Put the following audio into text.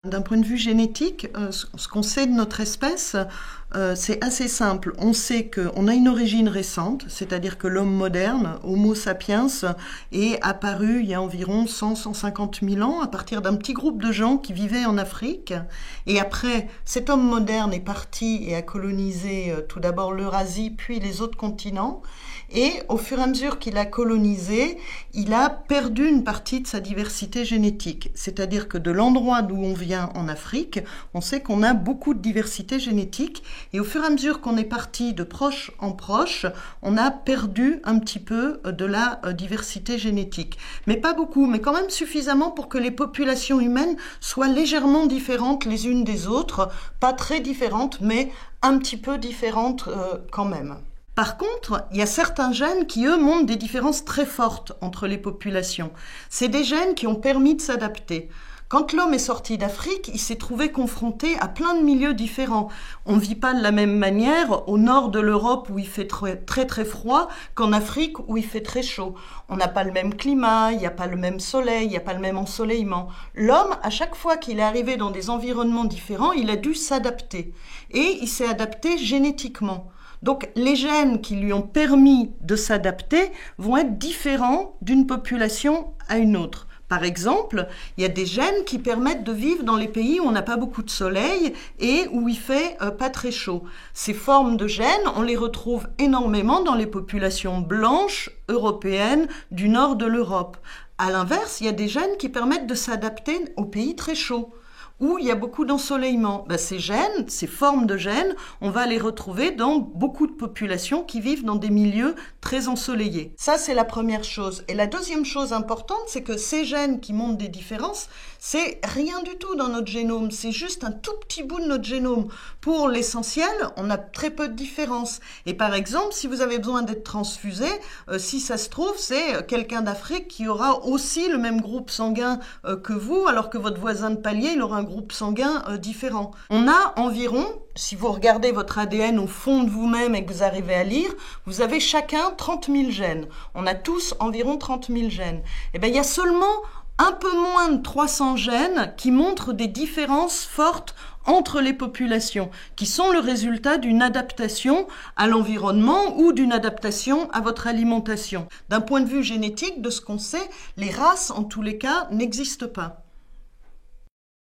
D'un point de vue génétique, ce qu'on sait de notre espèce, c'est assez simple. On sait qu'on a une origine récente, c'est-à-dire que l'homme moderne, Homo sapiens, est apparu il y a environ 100-150 000 ans à partir d'un petit groupe de gens qui vivaient en Afrique. Et après, cet homme moderne est parti et a colonisé tout d'abord l'Eurasie, puis les autres continents. Et au fur et à mesure qu'il a colonisé, il a perdu une partie de sa diversité génétique. C'est-à-dire que de l'endroit d'où on vient en Afrique, on sait qu'on a beaucoup de diversité génétique. Et au fur et à mesure qu'on est parti de proche en proche, on a perdu un petit peu de la diversité génétique. Mais pas beaucoup, mais quand même suffisamment pour que les populations humaines soient légèrement différentes les unes des autres. Pas très différentes, mais un petit peu différentes quand même. Par contre, il y a certains gènes qui, eux, montrent des différences très fortes entre les populations. C'est des gènes qui ont permis de s'adapter. Quand l'homme est sorti d'Afrique, il s'est trouvé confronté à plein de milieux différents. On ne vit pas de la même manière au nord de l'Europe où il fait très très froid qu'en Afrique où il fait très chaud. On n'a pas le même climat, il n'y a pas le même soleil, il n'y a pas le même ensoleillement. L'homme, à chaque fois qu'il est arrivé dans des environnements différents, il a dû s'adapter. Et il s'est adapté génétiquement. Donc les gènes qui lui ont permis de s'adapter vont être différents d'une population à une autre. Par exemple, il y a des gènes qui permettent de vivre dans les pays où on n'a pas beaucoup de soleil et où il fait pas très chaud. Ces formes de gènes, on les retrouve énormément dans les populations blanches européennes du nord de l'Europe. À l'inverse, il y a des gènes qui permettent de s'adapter aux pays très chauds, où il y a beaucoup d'ensoleillement. Ces gènes, ces formes de gènes, on va les retrouver dans beaucoup de populations qui vivent dans des milieux très ensoleillés. Ça, c'est la première chose. Et la deuxième chose importante, c'est que ces gènes qui montrent des différences, c'est rien du tout dans notre génome. C'est juste un tout petit bout de notre génome. Pour l'essentiel, on a très peu de différences. Et par exemple, si vous avez besoin d'être transfusé, si ça se trouve, c'est quelqu'un d'Afrique qui aura aussi le même groupe sanguin que vous, alors que votre voisin de palier, il aura un groupe sanguin différent. On a environ, si vous regardez votre ADN au fond de vous-même et que vous arrivez à lire, vous avez chacun 30 000 gènes. On a tous environ 30 000 gènes. Et bien, il y a seulement un peu moins de 300 gènes qui montrent des différences fortes entre les populations, qui sont le résultat d'une adaptation à l'environnement ou d'une adaptation à votre alimentation. D'un point de vue génétique, de ce qu'on sait, les races, en tous les cas, n'existent pas.